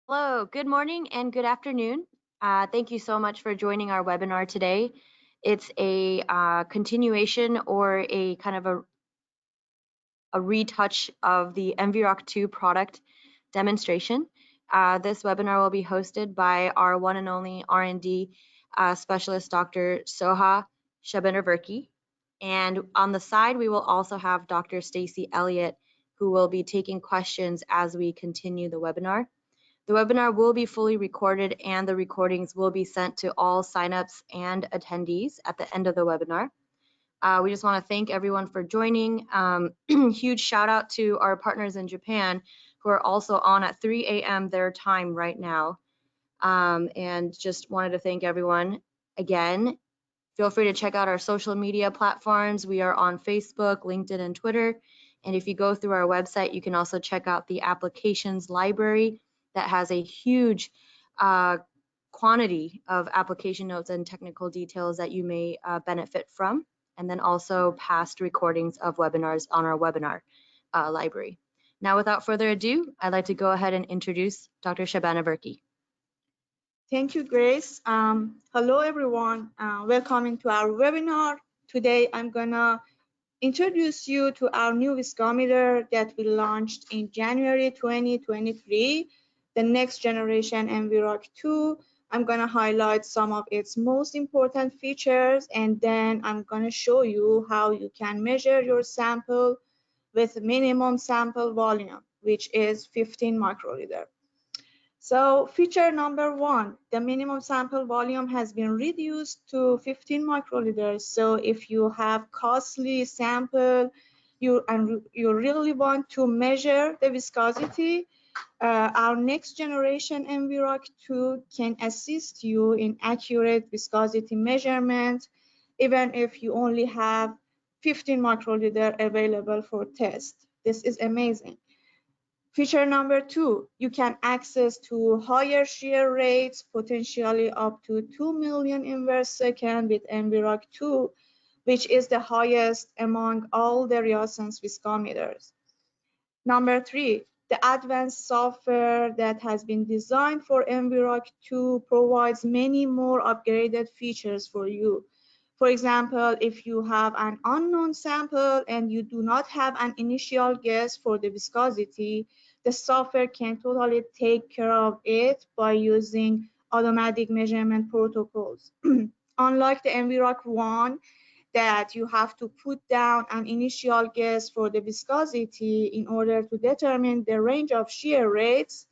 Hello, good morning and good afternoon. Thank you so much for joining our webinar today. It's a continuation or a kind of a retouch of the m-VROC 2 product demonstration. This webinar will be hosted by our one and only R&D specialist, Dr. Soha Shabanarverki. And on the side, we will also have Dr. Stacy Elliott, who will be taking questions as we continue the webinar. The webinar will be fully recorded and the recordings will be sent to all signups and attendees at the end of the webinar. We just want to thank everyone for joining. Huge shout out to our partners in Japan who are also on at 3 a.m. their time right now. And just wanted to thank everyone again. Feel free to check out our social media platforms. We are on Facebook, LinkedIn, and Twitter. And if you go through our website, you can also check out the applications library that has a huge quantity of application notes and technical details that you may benefit from, and then also past recordings of webinars on our webinar library. Now, without further ado, I'd like to go ahead and introduce Dr. Shabanarverki. Thank you, Grace. Hello, everyone. Welcome to our webinar. Today, I'm gonna introduce you to our new viscometer that we launched in January 2023, the next generation m-VROC 2. I'm gonna highlight some of its most important features, and then I'm gonna show you how you can measure your sample with minimum sample volume, which is 15 microliter. So feature number one, the minimum sample volume has been reduced to 15 microliters. So if you have costly sample, you really want to measure the viscosity, our next generation m-VROC 2 can assist you in accurate viscosity measurement, even if you only have 15 microliter available for test. This is amazing. Feature number two, you can access to higher shear rates, potentially up to 2 million inverse second with m-VROC 2, which is the highest among all the Renaissance viscometers. Number three, the advanced software that has been designed for m-VROC 2 provides many more upgraded features for you. For example, if you have an unknown sample and you do not have an initial guess for the viscosity, the software can totally take care of it by using automatic measurement protocols. Unlike the m-VROC 1, that you have to put down an initial guess for the viscosity in order to determine the range of shear rates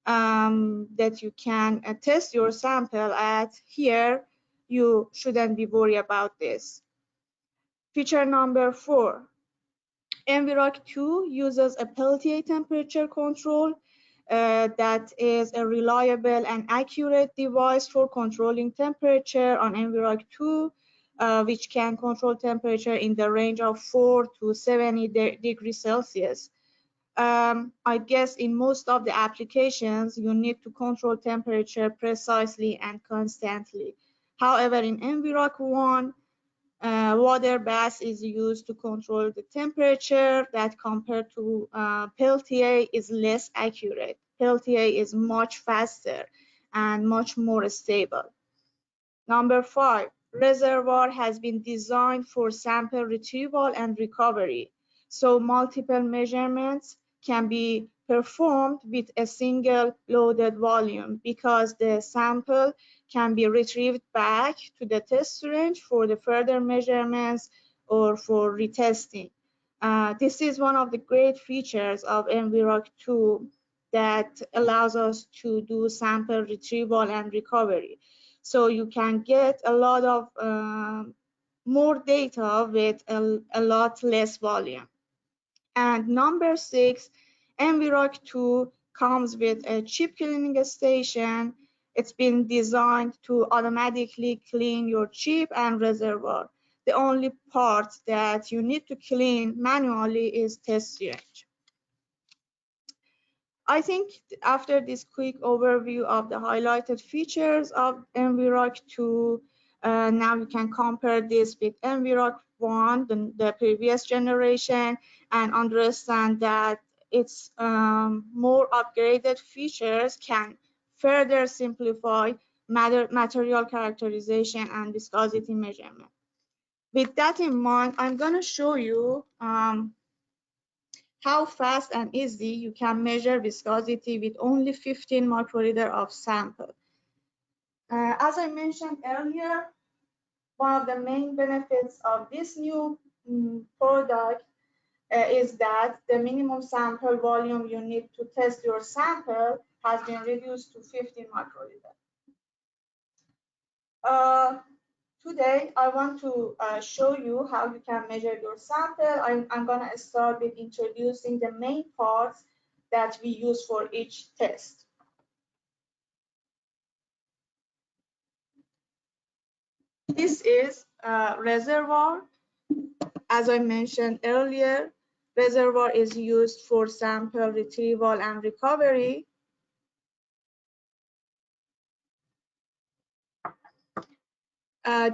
that you can test your sample at. Here, you shouldn't be worried about this. Feature number four, m-VROC 2 uses a Peltier temperature control that is a reliable and accurate device for controlling temperature on m-VROC 2, which can control temperature in the range of 4 to 70 degrees Celsius. I guess in most of the applications, you need to control temperature precisely and constantly. However, in m-VROC 1, water bath is used to control the temperature that compared to Peltier is less accurate. Peltier is much faster and much more stable. Number five, reservoir has been designed for sample retrieval and recovery. So multiple measurements can be performed with a single loaded volume because the sample can be retrieved back to the test range for the further measurements or for retesting. This is one of the great features of m-VROC 2 that allows us to do sample retrieval and recovery. So you can get a lot of more data with a lot less volume. And number six, m-VROC 2 comes with a chip cleaning station. It's been designed to automatically clean your chip and reservoir. The only part that you need to clean manually is test syringe. I think after this quick overview of the highlighted features of m-VROC 2, now you can compare this with m-VROC 1, the previous generation, and understand that its more upgraded features can further simplify material characterization and viscosity measurement. With that in mind, I'm going to show you how fast and easy you can measure viscosity with only 15 microliter of sample. As I mentioned earlier, one of the main benefits of this new product is that the minimum sample volume you need to test your sample has been reduced to 15 microliter. Today, I want to show you how you can measure your sample. I'm going to start with introducing the main parts that we use for each test. This is a reservoir. As I mentioned earlier, reservoir is used for sample retrieval and recovery.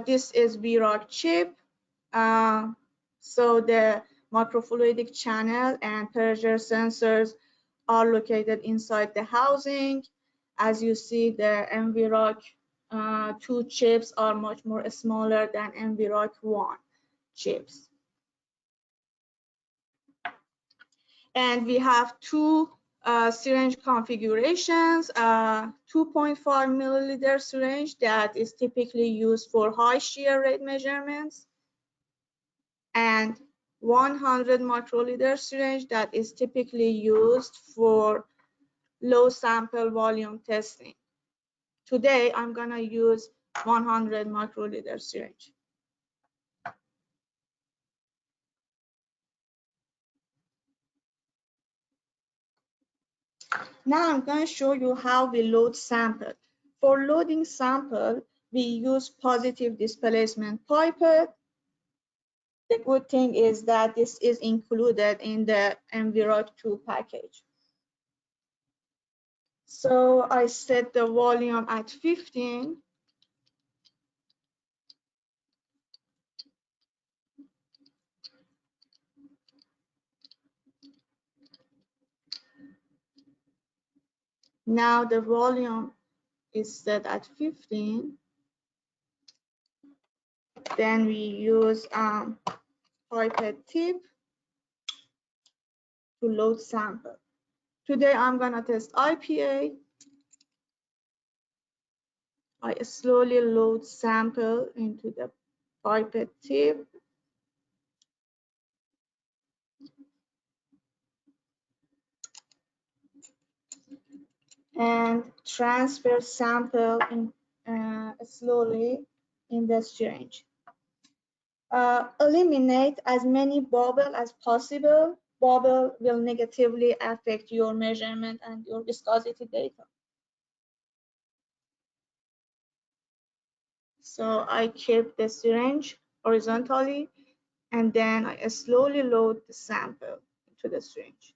This is m-VROC chip. So the microfluidic channel and pressure sensors are located inside the housing. As you see, the m-VROC 2 chips are much more smaller than m-VROC 1 chips. And we have two syringe configurations, 2.5 milliliter syringe that is typically used for high shear rate measurements, and 100 microliter syringe that is typically used for low sample volume testing. Today, I'm going to use 100 microliter syringe. Now I'm going to show you how we load sample. For loading sample, we use positive displacement pipette. The good thing is that this is included in the m-VROC 2 package. So I set the volume at 15. Now the volume is set at 15. Then we use pipette tip to load sample. Today I'm gonna test IPA. I slowly load sample into the pipette tip. And transfer sample in, slowly in the syringe. Eliminate as many bubbles as possible. Bubble will negatively affect your measurement and your viscosity data. So I keep the syringe horizontally, and then I slowly load the sample into the syringe.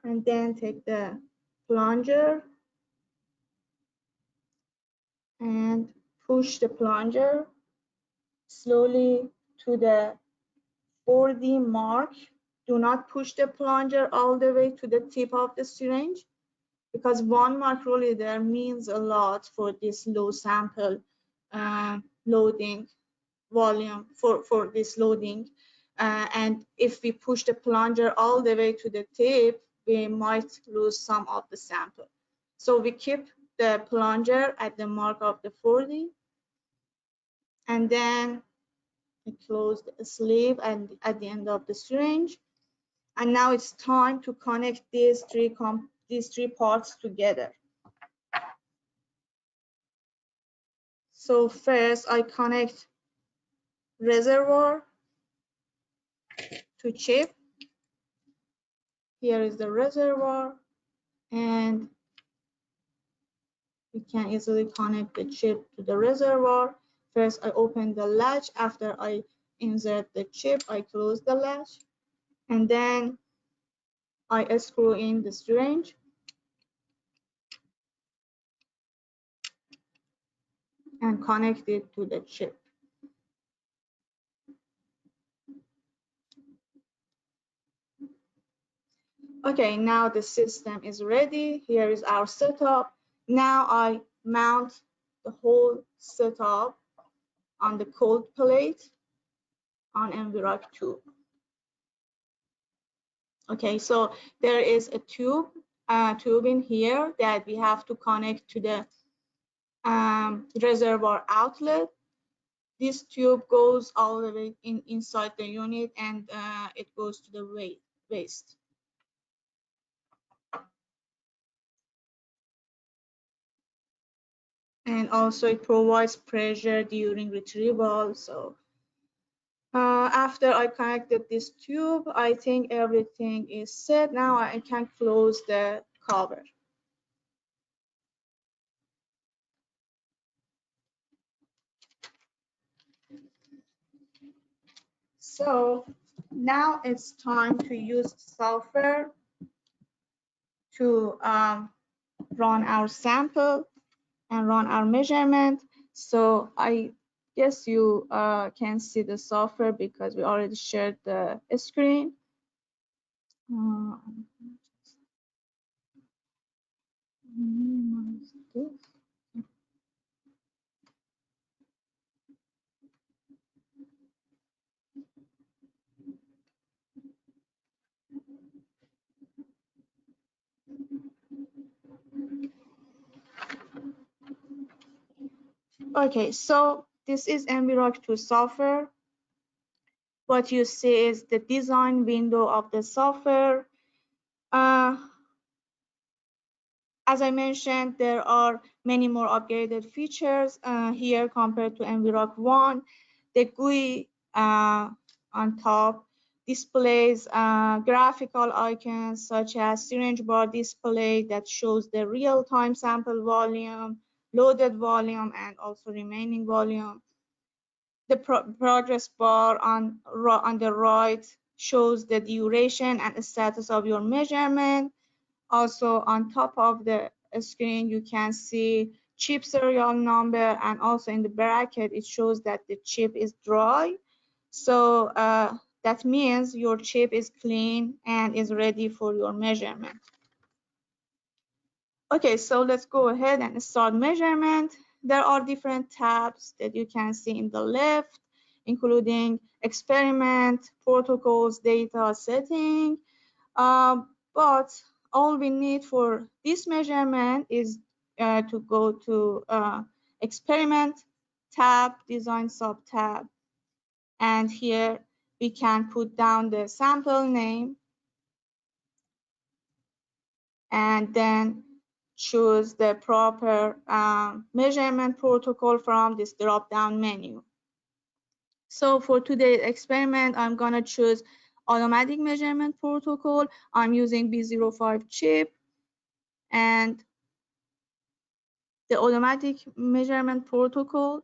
And then take the plunger and push the plunger slowly to the 4D mark. Do not push the plunger all the way to the tip of the syringe, because 1 microliter means a lot for this low sample loading volume, for this loading. And if we push the plunger all the way to the tip, we might lose some of the sample. So we keep the plunger at the mark of the 4D, and then we close the sleeve and at the end of the syringe. And now it's time to connect these three parts together. So first I connect reservoir to chip. Here is the reservoir, and we can easily connect the chip to the reservoir. First I open the latch. After I insert the chip, I close the latch, and then I screw in the syringe. and connect it to the chip. Okay, now the system is ready. Here is our setup. Now I mount the whole setup on the cold plate on m-VROC tube. Okay, so there is a tube in here that we have to connect to the reservoir outlet. This tube goes all the way inside the unit, and it goes to the waste. And also it provides pressure during retrieval. So after I connected this tube, I think everything is set. Now I can close the cover. So now it's time to use software to run our sample and run our measurement. So I guess you can see the software because we already shared the screen. Minimize this. Okay, so this is m-VROC 2 software. What you see is the design window of the software. As I mentioned, there are many more upgraded features here compared to m-VROC 1. The GUI on top displays graphical icons such as syringe bar display that shows the real-time sample volume, loaded volume, and also remaining volume. The progress bar on the right shows the duration and status of your measurement. Also on top of the screen, you can see chip serial number, and also in the bracket, it shows that the chip is dry. So that means your chip is clean and is ready for your measurement. Okay, so let's go ahead and start measurement. There are different tabs that you can see in the left, including experiment, protocols, data, setting. But all we need for this measurement is to go to experiment tab, design sub tab. And here we can put down the sample name and then choose the proper measurement protocol from this drop-down menu. So for today's experiment, I'm gonna choose automatic measurement protocol. I'm using B05 chip, and the automatic measurement protocol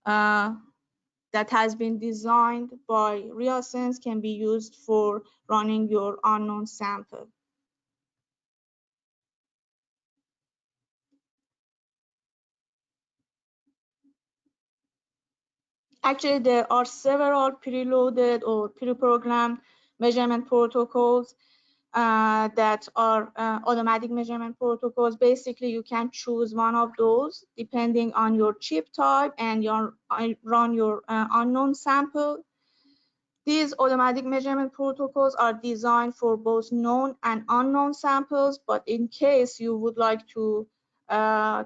that has been designed by RealSense can be used for running your unknown sample. Actually, there are several preloaded or pre-programmed measurement protocols that are automatic measurement protocols. Basically, you can choose one of those depending on your chip type and run your unknown sample. These automatic measurement protocols are designed for both known and unknown samples, but in case you would like to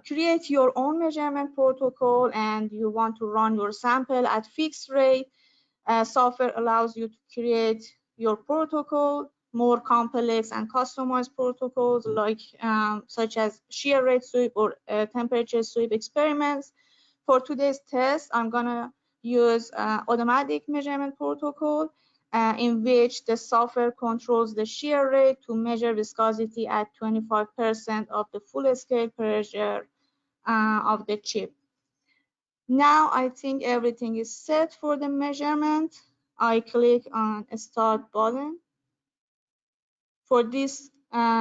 create your own measurement protocol and you want to run your sample at fixed rate, software allows you to create your protocol, more complex and customized protocols like such as shear rate sweep or temperature sweep experiments. For today's test, I'm gonna use automatic measurement protocol in which the software controls the shear rate to measure viscosity at 25% of the full scale pressure of the chip. Now I think everything is set for the measurement. I click on Start button. For this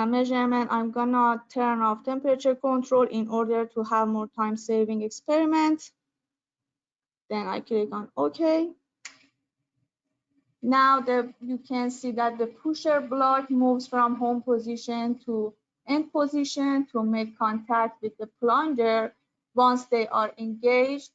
measurement, I'm gonna turn off temperature control in order to have more time-saving experiment. Then I click on OK. Now you can see that the pusher block moves from home position to end position to make contact with the plunger. Once they are engaged,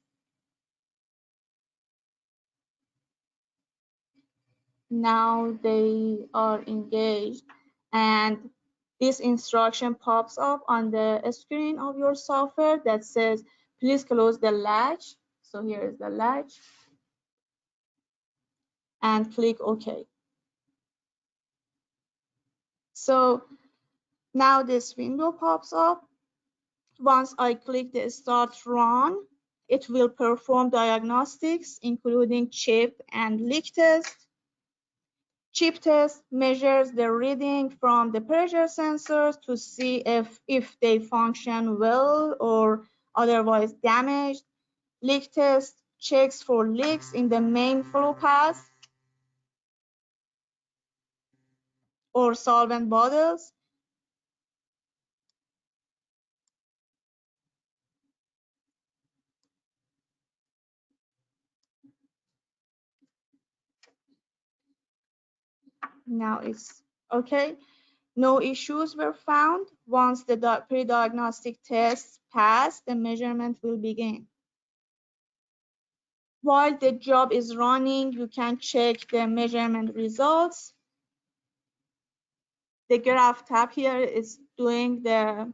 now they are engaged, and this instruction pops up on the screen of your software that says, please close the latch. So here is the latch, and click OK. So now this window pops up. Once I click the Start Run, it will perform diagnostics, including chip and leak test. Chip test measures the reading from the pressure sensors to see if they function well or otherwise damaged. Leak test checks for leaks in the main flow path or solvent bottles. Now it's okay. No issues were found. Once the pre-diagnostic tests pass, the measurement will begin. While the job is running, you can check the measurement results. The graph tab here is doing the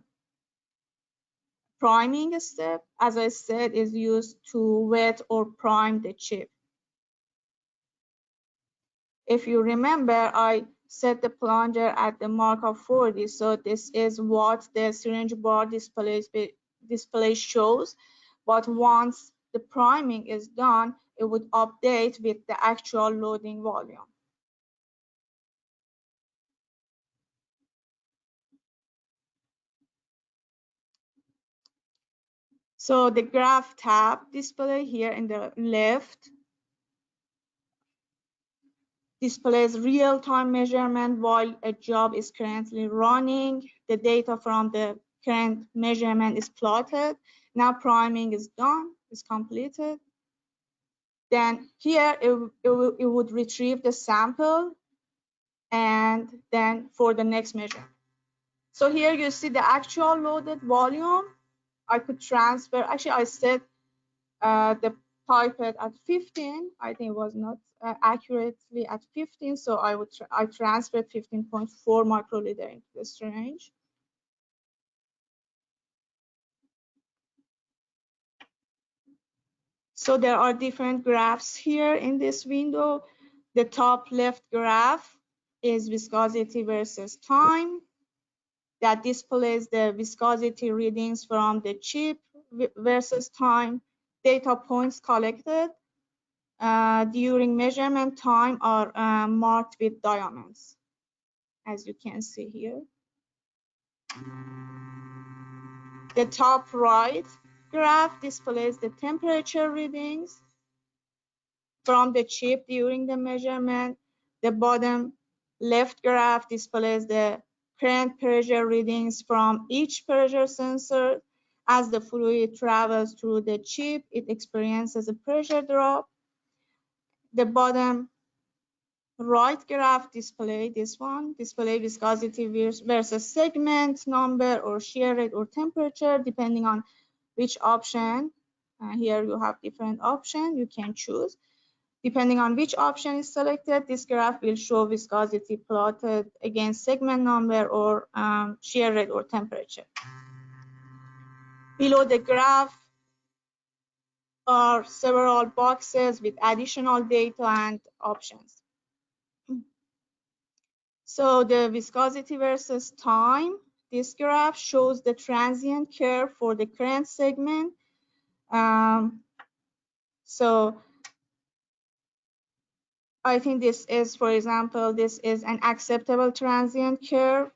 priming step. As I said, is used to wet or prime the chip. If you remember, I set the plunger at the mark of 40, so this is what the syringe bar display shows. But once the priming is done, it would update with the actual loading volume. So the graph tab display here in the left displays real-time measurement while a job is currently running. The data from the current measurement is plotted. Now priming is done, is completed. Then here it would retrieve the sample and then for the next measure. So here you see the actual loaded volume. I could transfer, actually I set the pipette at 15. I think it was not accurately at 15, so I transferred 15.4 microliter into the syringe. So there are different graphs here in this window. The top left graph is viscosity versus time. That displays the viscosity readings from the chip versus time. Data points collected during measurement time are marked with diamonds, as you can see here. The top right graph displays the temperature readings from the chip during the measurement. The bottom left graph displays the current pressure readings from each pressure sensor. As the fluid travels through the chip, it experiences a pressure drop. The bottom right graph display, this one, display viscosity versus segment number or shear rate or temperature, depending on which option. Here you have different options you can choose. Depending on which option is selected, this graph will show viscosity plotted against segment number or shear rate or temperature. Below the graph are several boxes with additional data and options. So the viscosity versus time, this graph shows the transient curve for the current segment. So I think this is, for example, this is an acceptable transient curve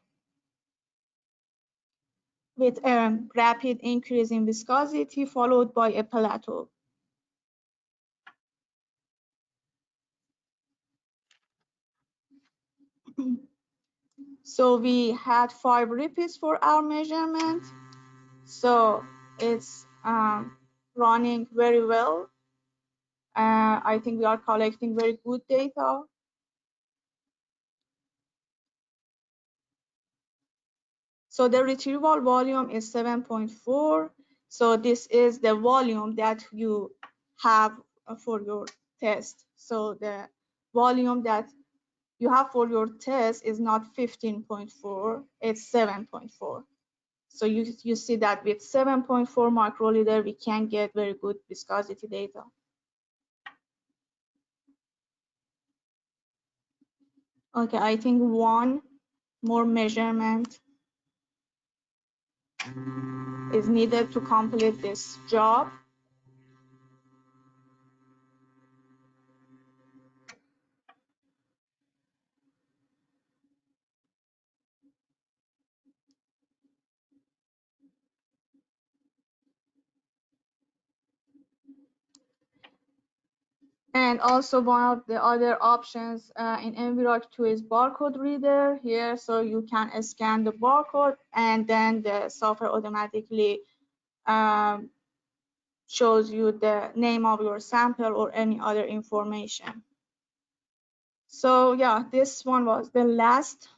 with a rapid increase in viscosity followed by a plateau. So we had 5 repeats for our measurement. So it's running very well. I think we are collecting very good data. So the retrieval volume is 7.4. So this is the volume that you have for your test. So the volume that you have for your test is not 15.4, it's 7.4. So you see that with 7.4 microliter, we can get very good viscosity data. Okay, I think one more measurement is needed to complete this job. And also one of the other options in m-VROC 2 is barcode reader here. So you can scan the barcode and then the software automatically shows you the name of your sample or any other information. So yeah, this one was the last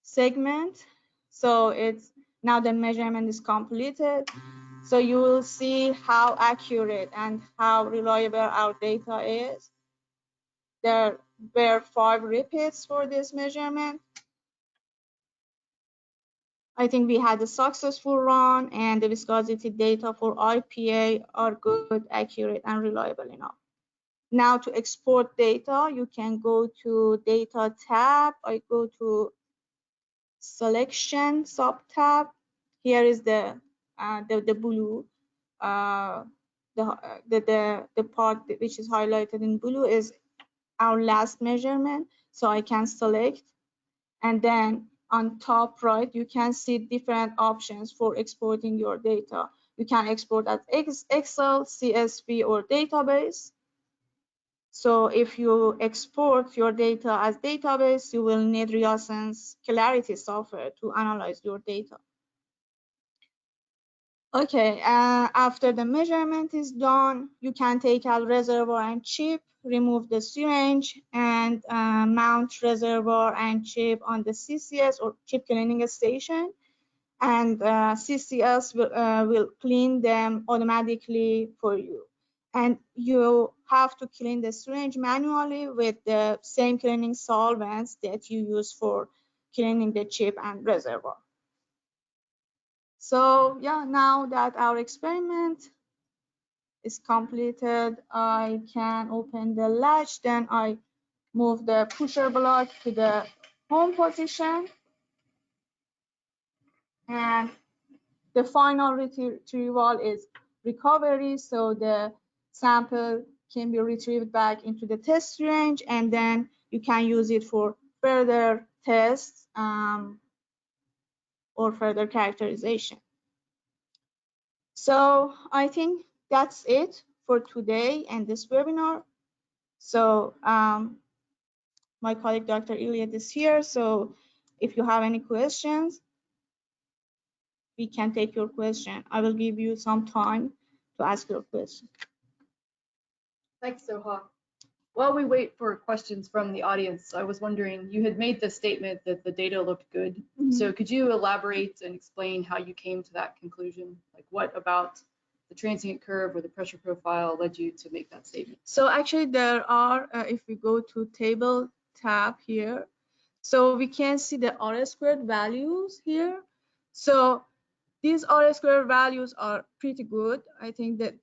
segment. So it's now the measurement is completed. So you will see how accurate and how reliable our data is. There were 5 repeats for this measurement. I think we had a successful run and the viscosity data for IPA are good, accurate, and reliable enough. Now to export data, you can go to Data tab. I go to Selection sub-tab. Here is the blue. The part which is highlighted in blue is our last measurement. So I can select, and then on top right, you can see different options for exporting your data. You can export as Excel, CSV, or database. So if you export your data as database, you will need Reasense Clarity software to analyze your data. Okay, after the measurement is done, you can take out reservoir and chip, remove the syringe, and mount reservoir and chip on the CCS or chip cleaning station. And CCS will clean them automatically for you. And you have to clean the syringe manually with the same cleaning solvents that you use for cleaning the chip and reservoir. So yeah, now that our experiment is completed, I can open the latch, then I move the pusher block to the home position, and the final retrieval is recovery, so the sample can be retrieved back into the test range, and then you can use it for further tests or further characterization. So I think that's it for today and this webinar. So my colleague Dr. Iliad is here, so if you have any questions, we can take your question. I will give you some time to ask your question. Thanks, Soha. While we wait for questions from the audience, I was wondering, you had made the statement that the data looked good. Mm-hmm. So could you elaborate and explain how you came to that conclusion? Like what about the transient curve or the pressure profile led you to make that statement? So actually there are, if we go to table tab here, so we can see the R-squared values here. So these R-squared values are pretty good. I think that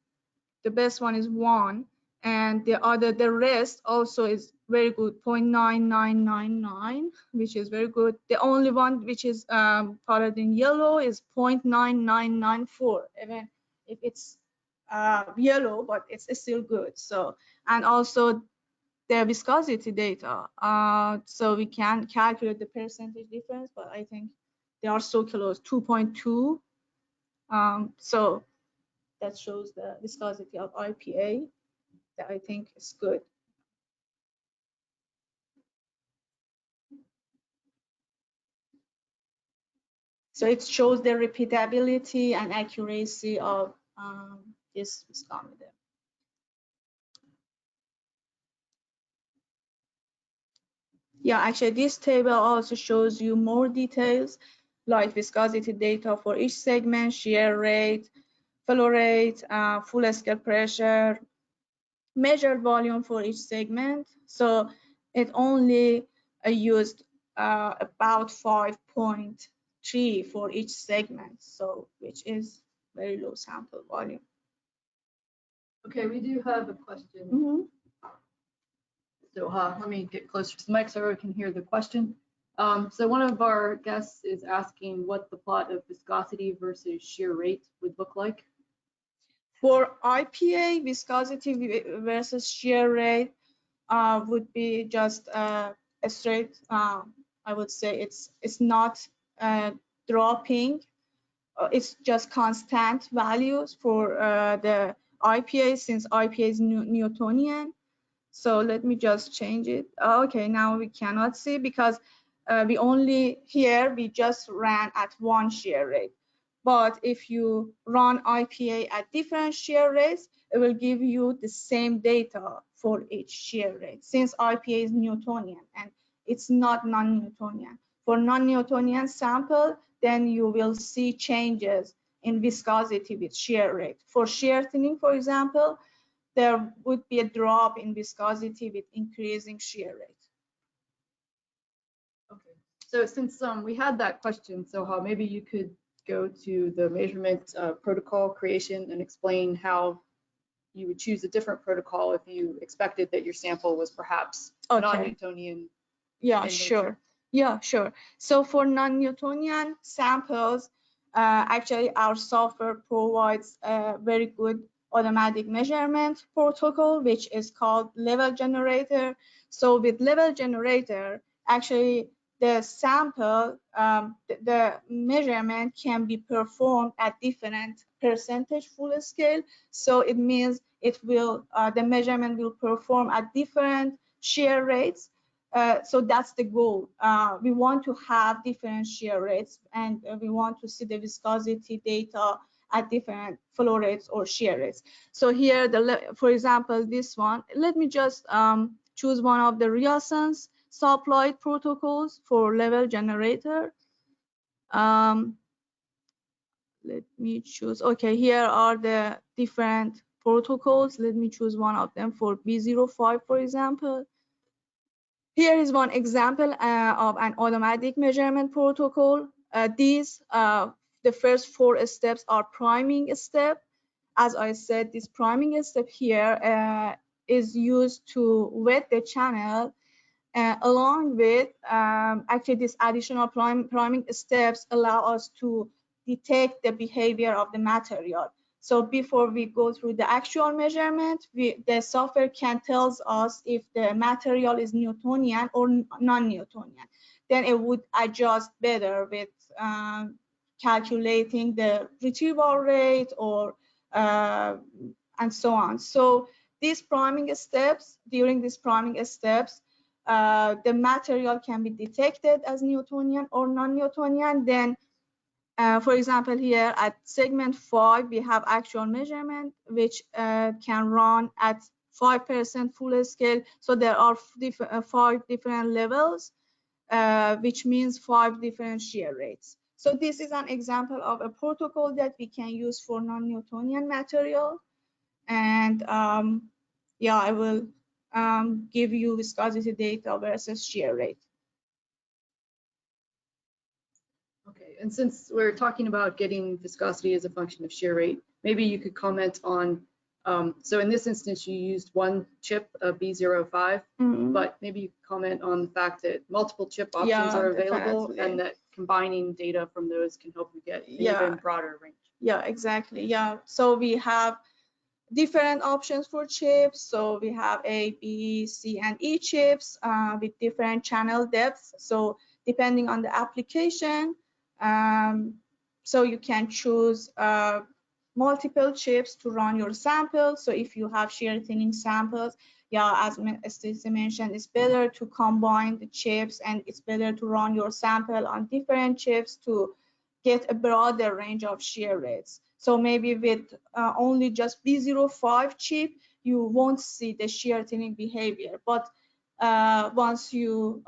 the best one is 1, and the rest also is very good, 0.9999, which is very good. The only one which is colored in yellow is 0.9994, even if it's yellow, but it's still good. So, and also the viscosity data. So we can calculate the percentage difference, but I think they are so close, 2.2. So that shows the viscosity of IPA that I think is good. So it shows the repeatability and accuracy of this viscometer. Yeah, actually this table also shows you more details like viscosity data for each segment, shear rate, flow rate, full scale pressure, measured volume for each segment. So it only used about 5.3 for each segment, so which is very low sample volume. Okay, we do have a question. Mm-hmm. So let me get closer to the mic so everyone can hear the question. So one of our guests is asking what the plot of viscosity versus shear rate would look like. For IPA, viscosity versus shear rate would be just a straight, I would say it's not dropping. It's just constant values for the IPA, since IPA is Newtonian. So let me just change it. Okay, now we cannot see because we just ran at one shear rate. But if you run IPA at different shear rates, it will give you the same data for each shear rate, since IPA is Newtonian and it's not non-Newtonian. For non-Newtonian sample, then you will see changes in viscosity with shear rate. For shear thinning, for example, there would be a drop in viscosity with increasing shear rate. Okay, so since we had that question, Soha, maybe you could go to the measurement protocol creation and explain how you would choose a different protocol if you expected that your sample was perhaps non-Newtonian. Yeah, sure. Yeah, sure. So for non-Newtonian samples, actually our software provides a very good automatic measurement protocol, which is called level generator. So with level generator, actually the sample, the measurement can be performed at different percentage full scale. So it means it will, the measurement will perform at different shear rates. So that's the goal. We want to have different shear rates, and we want to see the viscosity data at different flow rates or shear rates. So here, for example, this one, let me just choose one of the Riason's subploid protocols for level generator. Let me choose, okay, here are the different protocols. Let me choose one of them for B05, for example. Here is one example of an automatic measurement protocol. The first 4 steps are priming step. As I said, this priming step here is used to wet the channel, along with actually these additional priming steps allow us to detect the behavior of the material. So before we go through the actual measurement, the software can tell us if the material is Newtonian or non-Newtonian. Then it would adjust better with calculating the retrieval rate or and so on. So these priming steps, during these priming steps, the material can be detected as Newtonian or non-Newtonian. Then, for example, here at segment 5, we have actual measurement, which can run at 5% full scale. So there are 5 different levels, which means 5 different shear rates. So this is an example of a protocol that we can use for non-Newtonian material. And yeah, I will give you viscosity data versus shear rate. Okay, and since we're talking about getting viscosity as a function of shear rate, maybe you could comment on, so in this instance, you used one chip, a B05, but maybe you could comment on the fact that multiple chip options are available, definitely, and that combining data from those can help you get an even broader range. Yeah, exactly. Yeah, so we have different options for chips. So we have A, B, C, and E chips with different channel depths. So depending on the application, so you can choose multiple chips to run your samples. So if you have shear thinning samples, yeah, as Stacey mentioned, it's better to combine the chips, and it's better to run your sample on different chips to get a broader range of shear rates. So maybe with only just B05 chip, you won't see the shear thinning behavior. But once you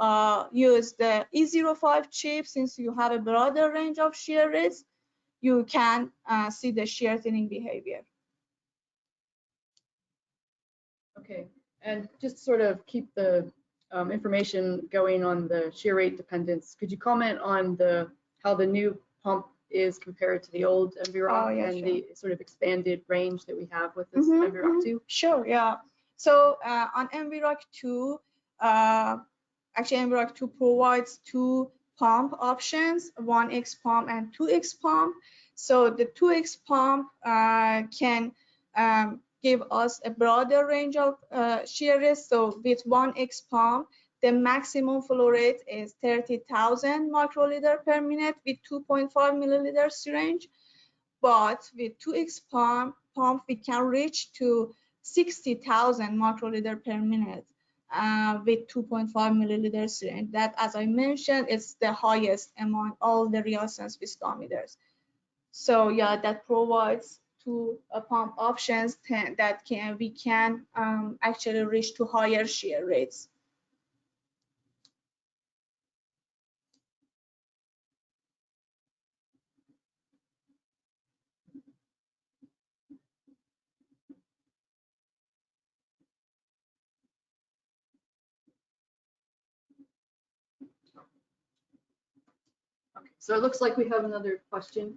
use the E05 chip, since you have a broader range of shear rates, you can see the shear thinning behavior. Okay, and just sort of keep the information going on the shear rate dependence. Could you comment on how the new pump is compared to the old m-VROC and sure. the sort of expanded range that we have with this m-VROC 2? Sure, yeah. So on m-VROC 2, actually m-VROC 2 provides two pump options, 1x pump and 2x pump. So the 2x pump can give us a broader range of shear rates. So with 1x pump, the maximum flow rate is 30,000 microliter per minute with 2.5 milliliter syringe. But with 2x pump, we can reach to 60,000 microliter per minute with 2.5 milliliter syringe. That, as I mentioned, is the highest among all the real sense viscometers. So yeah, that provides two pump options that we can actually reach to higher shear rates. Okay, so it looks like we have another question.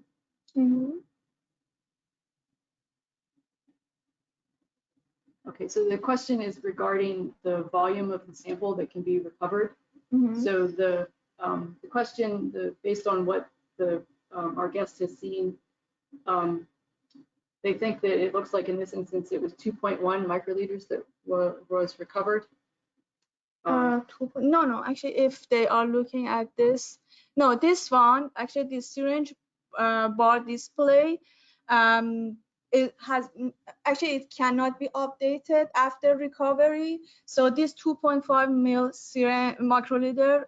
Okay, so the question is regarding the volume of the sample that can be recovered. So the question, based on what our guest has seen, they think that it looks like in this instance it was 2.1 microliters that was recovered. No, actually, if they are looking at this, no, this one, actually, this syringe bar display, it has, actually, it cannot be updated after recovery. So this 2.5 mil microliter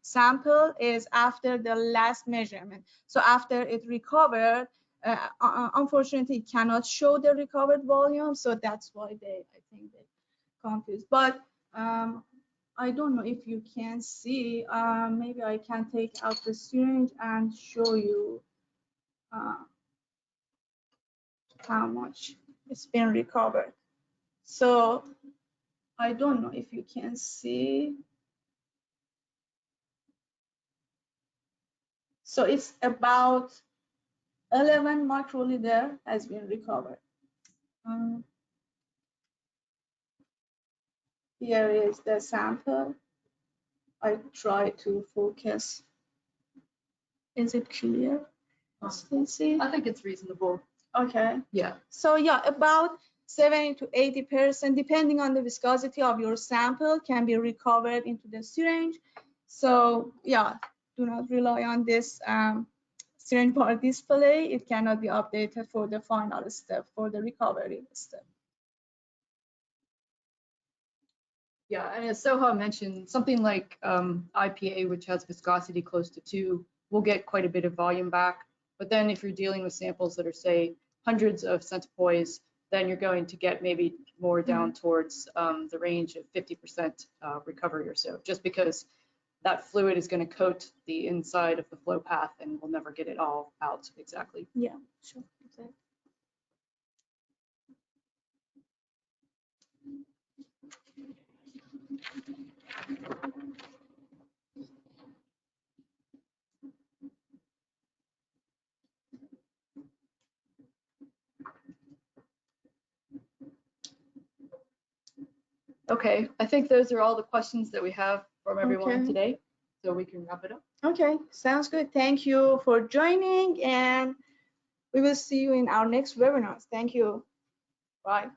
sample is after the last measurement. So after it recovered, unfortunately, it cannot show the recovered volume. So that's why I think they confused. But I don't know if you can see. Maybe I can take out the syringe and show you how much it's been recovered. So I don't know if you can see. So it's about 11 microliter has been recovered. Here is the sample. I try to focus. Is it clear? Let's see. I think it's reasonable. Okay. Yeah. So yeah, about 70 to 80%, depending on the viscosity of your sample, can be recovered into the syringe. So yeah, do not rely on this syringe bar display. It cannot be updated for the final step, for the recovery step. Yeah, and as Soha mentioned, something like IPA, which has viscosity close to 2, will get quite a bit of volume back. But then if you're dealing with samples that are, say, hundreds of centipoise, then you're going to get maybe more down towards the range of 50% recovery or so, just because that fluid is going to coat the inside of the flow path and we'll never get it all out exactly. Yeah, sure, exactly. Okay, I think those are all the questions that we have from everyone today, so we can wrap it up. Okay, sounds good. Thank you for joining, and we will see you in our next webinars. Thank you. Bye.